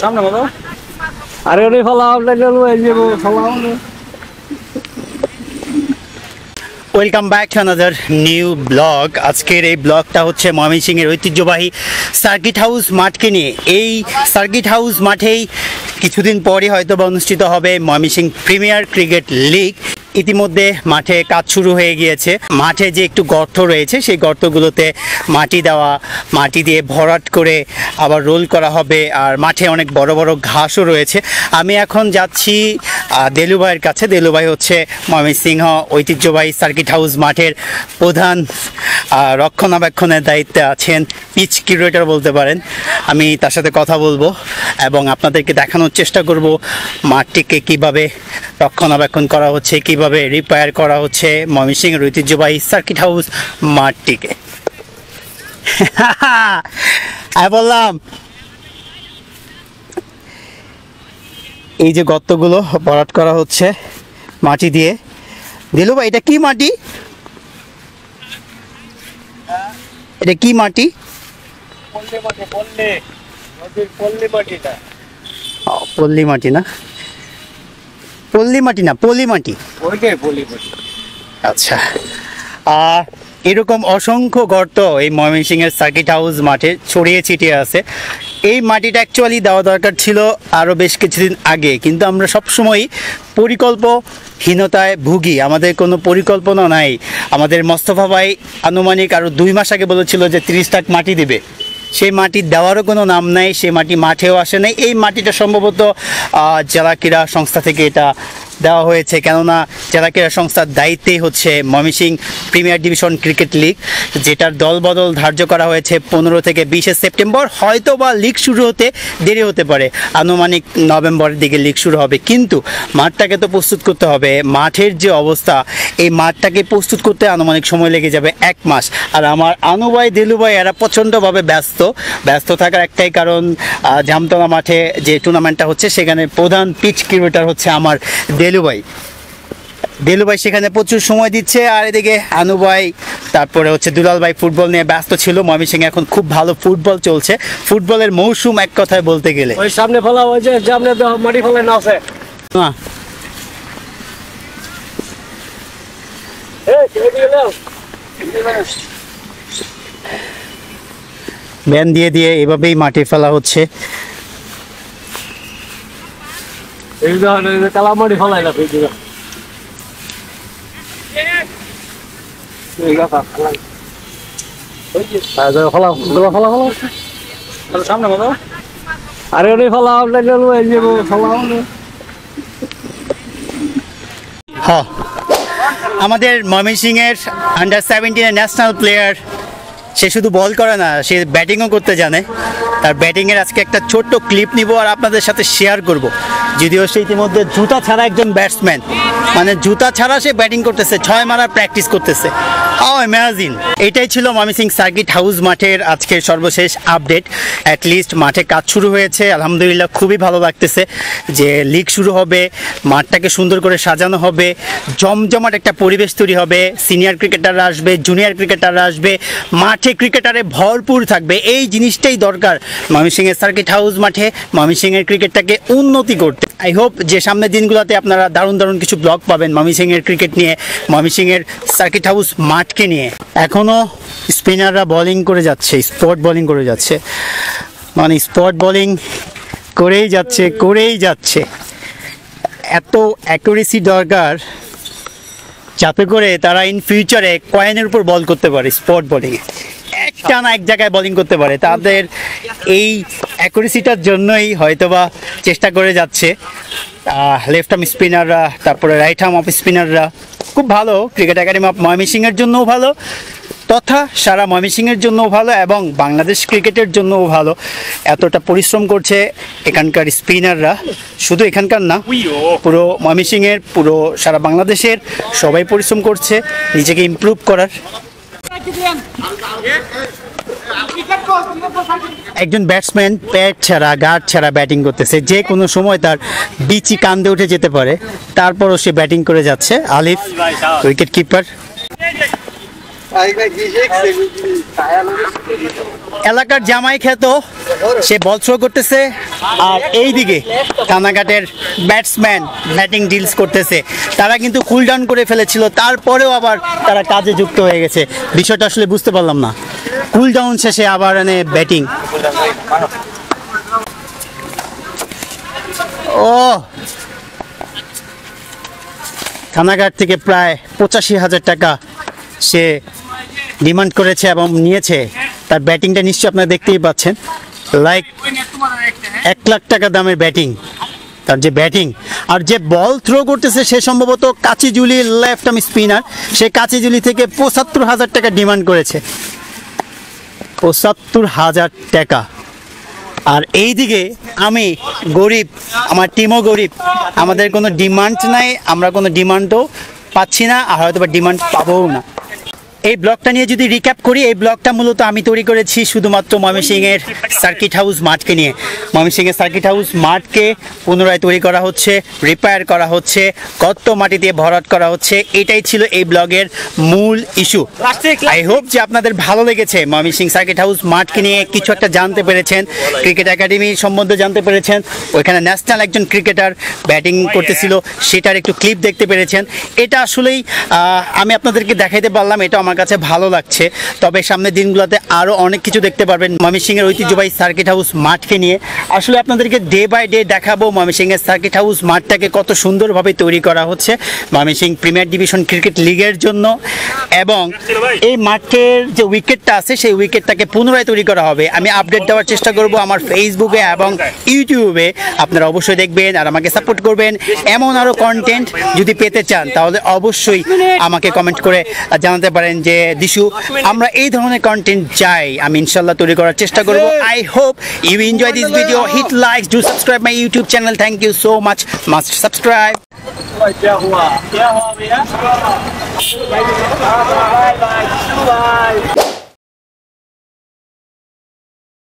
সামনে মতো আরে ওরে ফলাও welcome back to another new blog. আজকের এই ব্লগটা হচ্ছে ময়মনসিংহের ঐতিহ্যবাহী সার্কিট হাউস মাঠকে নিয়ে। এই সার্কিট হাউস মাঠেই কিছুদিন পরই হয়তো বা অনুষ্ঠিত হবে ময়মনসিংহ প্রিমিয়ার ক্রিকেট লিগ। ইতিমধ্যে মাঠে কাজ শুরু হয়ে গিয়েছে। মাঠে যে একটু গর্ত রয়েছে সেই গর্তগুলোতে মাটি দেওয়া, মাটি দিয়ে ভরাট করে আবার রোল করা হবে। আর মাঠে অনেক বড় বড় ঘাসও রয়েছে। আমি এখন যাচ্ছি দেলু ভাইয়ের কাছে। দেলু ভাই হচ্ছে ময়মনসিংহ ঐতিহ্যবাহী সার্কিট হাউস মাঠের প্রধান রক্ষণাবেক্ষণের দায়িত্বে আছেন, পিচ কিউরেটর বলতে পারেন। আমি তার সাথে কথা বলবো এবং আপনাদেরকে দেখানোর চেষ্টা করব মাঠটিকে কিভাবে রক্ষণাবেক্ষণ করা হচ্ছে, কিভাবে রিপেয়ার করা হচ্ছে ময়মনসিংহের ঐতিহ্যবাহী সার্কিট হাউস মাঠটিকে। বললাম এই যে গর্তগুলো ভরাট করা হচ্ছে মাটি দিয়ে। দিলু ভাই, এটা কি মাটি? এটা কি মাটি? পল্লী মাটি না, পল্লী মাটি না, পলি মাটি। আচ্ছা, এরকম অসংখ্য গর্ত এই ময়মনসিংহের সার্কিট হাউস মাঠে ছড়িয়ে ছিটিয়ে আছে। এই মাটিটা অ্যাকচুয়ালি দেওয়া দরকার ছিল আরও বেশ কিছুদিন আগে, কিন্তু আমরা সবসময়ই পরিকল্পহীনতায় ভুগি। আমাদের কোনো পরিকল্পনা নাই। আমাদের মোস্তফা ভাই আনুমানিক আরও 2 মাস আগে বলেছিল যে 30 ট্রাক মাটি দেবে। সেই মাটি দেওয়ারও কোনো নাম নাই, সেই মাটি মাঠেও আসে নাই। এই মাটিটা সম্ভবত জেলা ক্রীড়া সংস্থা থেকে এটা দেওয়া হয়েছে, কেননা জেলা ক্রীড়া সংস্থার দায়িত্বেই হচ্ছে Mymensingh premier division cricket league, যেটার দলবদল ধার্য করা হয়েছে 15 থেকে 20 সেপ্টেম্বর। হয়তো বা লিগ শুরু হতে দেরি হতে পারে, আনুমানিক নভেম্বরের দিকে লিগ শুরু হবে। কিন্তু মাঠটাকে তো প্রস্তুত করতে হবে। মাঠের যে অবস্থা, এই মাঠটাকে প্রস্তুত করতে আনুমানিক সময় লেগে যাবে 1 মাস। আর আমার আনু ভাই, দেলু ভাই এরা প্রচণ্ডভাবে ব্যস্ত থাকার একটাই কারণ, জামতলা মাঠে যে টুর্নামেন্টটা হচ্ছে সেখানে প্রধান পিচ কিউরেটর হচ্ছে আমার দেলু ভাই সেখানে প্রচুর সময় দিচ্ছে। আর এদিকে আনু ভাই, তারপরে হচ্ছে দুলাল ভাই ফুটবল নিয়ে ব্যস্ত ছিল। ময়মনসিংহে এখন খুব ভালো ফুটবল চলছে, ফুটবলের মৌসুম এক কথায় বলতে গেলে। ওই সামনে ফলা হয়েছে, সামনে মাটি ফলাই না আছে না, ব্যান দিয়ে দিয়ে এভাবেই মাটি ফেলা হচ্ছে। কালা মাটি ফলাই না সামনে মতো আরে ওরে ফলাও হ্যাঁ, আমাদের ময়মনসিংহের আন্ডার 17 ন্যাশনাল প্লেয়ার, সে শুধু বল করে না, সে ব্যাটিংও করতে জানে। তার ব্যাটিংয়ের আজকে একটা ছোট্ট ক্লিপ নিব আর আপনাদের সাথে শেয়ার করব। যদিও সে ইতিমধ্যে জুতা ছাড়া একজন ব্যাটসম্যান, মানে জুতা ছাড়া সে ব্যাটিং করতেছে, 6 মারার প্র্যাকটিস করতেছে। How imagine! এটাই ছিল ময়মনসিংহ সার্কিট হাউস মাঠের আজকের সর্বশেষ আপডেট। অ্যাটলিস্ট মাঠে কাজ শুরু হয়েছে, আলহামদুলিল্লাহ খুবই ভালো লাগতেছে যে লিগ শুরু হবে, মাঠটাকে সুন্দর করে সাজানো হবে, জমজমাট একটা পরিবেশ তৈরি হবে। সিনিয়র ক্রিকেটাররা আসবে, জুনিয়র ক্রিকেটাররা আসবে, মাঠে ক্রিকেটারে ভরপুর থাকবে। এই জিনিসটাই দরকার ময়মনসিংহের সার্কিট হাউস মাঠে ময়মনসিংহের ক্রিকেটটাকে উন্নতি করতে। আই হোপ যে সামনের দিনগুলোতে আপনারা দারুণ কিছু ব্লগ পাবেন ময়মনসিংহের ক্রিকেট নিয়ে, ময়মনসিংহের সার্কিট হাউস মাঠকে নিয়ে। এখনও স্পিনাররা বোলিং করে যাচ্ছে, স্পট বোলিং করে যাচ্ছে, মানে স্পট বোলিং করেই যাচ্ছে। এত অ্যাকুরেসি দরকার যাতে করে তারা ইন ফিউচারে কয়েনের উপর বল করতে পারে। স্পট বোলিংয়ে একটা না এক জায়গায় বোলিং করতে পারে। তাদের এই অ্যাকুরেসিটার জন্যই হয়তোবা চেষ্টা করে যাচ্ছে লেফট আর্ম স্পিনাররা, তারপরে রাইট আর্ম অফ স্পিনাররা। খুব ভালো, ক্রিকেট একাডেমি অফ ময়মনসিংহের জন্যও ভালো, তথা সারা ময়মনসিংহের জন্যও ভালো এবং বাংলাদেশ ক্রিকেটের জন্যও ভালো। এতটা পরিশ্রম করছে এখানকার স্পিনাররা, শুধু এখানকার না, পুরো ময়মনসিংহের, পুরো সারা বাংলাদেশের সবাই পরিশ্রম করছে নিজেকে ইমপ্রুভ করার। একজন ব্যাটসম্যান প্যাড ছাড়া, গার্ড ছাড়া ব্যাটিং করতেছে, যে কোনো সময় তার বিচি কান্দে উঠে যেতে পারে, তারপরও সে ব্যাটিং করে যাচ্ছে। আলিফ উইকেট কিপার। এলাকার জামাই খ্যাত সে বল থ্রো করতেছে, আর এইদিকে কানাঘাটের ব্যাটসম্যান ব্যাটিং ডিলস করতেছে। তারা কিন্তু কুল ডাউন করে ফেলেছিল, তারপরেও আবার তারা কাজে যুক্ত হয়ে গেছে। বিষয়টা আসলে বুঝতে পারলাম না, কুল ডাউন শেষে আবার এনে ব্যাটিং। ও কানাঘাট থেকে প্রায় 85,000 টাকা সে ডিমান্ড করেছে এবং নিয়েছে। তার ব্যাটিংটা নিশ্চয়ই আপনারা দেখতেই পাচ্ছেন, লাইক 1 লাখ টাকা দামের ব্যাটিং। তার যে ব্যাটিং আর যে বল থ্রো করতেছে সে সম্ভবত কাচিজুলি লেফট আর্ম স্পিনার, সে কাচিজুলি থেকে 75,000 টাকা ডিমান্ড করেছে। 75,000 টাকা। আর এইদিকে আমি গরিব, আমার টিমও গরিব, আমাদের কোনো ডিমান্ড নাই, আমরা কোনো ডিমান্ডও পাচ্ছি না, আর হয়তো বা ডিমান্ড পাবোও না। এই ব্লগটা নিয়ে যদি রিক্যাপ করি, এই ব্লগটা মূলত আমি তৈরি করেছি শুধুমাত্র ময়মনসিংহের সার্কিট হাউস মাঠকে নিয়ে। ময়মনসিংহের সার্কিট হাউস মাঠকে পুনরায় তৈরি করা হচ্ছে, রিপেয়ার করা হচ্ছে, গর্ত মাটি দিয়ে ভরাট করা হচ্ছে। এটাই ছিল এই ব্লগের মূল ইস্যু। আই হোপ যে আপনাদের ভালো লেগেছে। ময়মনসিংহ সার্কিট হাউস মাঠকে নিয়ে কিছু একটা জানতে পেরেছেন, ক্রিকেট একাডেমি সম্বন্ধে জানতে পেরেছেন, ওইখানে ন্যাশনাল একজন ক্রিকেটার ব্যাটিং করতেছিল সেটার একটু ক্লিপ দেখতে পেরেছেন। এটা আসলেই আমি আপনাদেরকে দেখাইতে পারলাম, এটা আমার কাছে ভালো লাগছে। তবে সামনের দিনগুলোতে আরও অনেক কিছু দেখতে পারবেন ময়মনসিংহের ঐতিহ্যবাহী সার্কিট হাউস মাঠকে নিয়ে। আসলে আপনাদেরকে ডে বাই ডে দেখাবো ময়মনসিংহের সার্কিট হাউস মাঠটাকে কত সুন্দরভাবে তৈরি করা হচ্ছে ময়মনসিংহ প্রিমিয়ার ডিভিশন ক্রিকেট লিগের জন্য। এবং এই মাঠের যে উইকেটটা আছে সেই উইকেটটাকে পুনরায় তৈরি করা হবে। আমি আপডেট দেওয়ার চেষ্টা করব আমার ফেসবুকে এবং ইউটিউবে, আপনারা অবশ্যই দেখবেন আর আমাকে সাপোর্ট করবেন। এমন আরও কন্টেন্ট যদি পেতে চান তাহলে অবশ্যই আমাকে কমেন্ট করে জানাতে পারেন যে দিশু আমরা এই ধরনের কন্টেন্ট চাই, আমি ইনশাল্লাহ তৈরি করার চেষ্টা করব। I hope you enjoy this video, hit like, do subscribe my YouTube channel. Thank you so much, must subscribe. क्या हुआ भैया?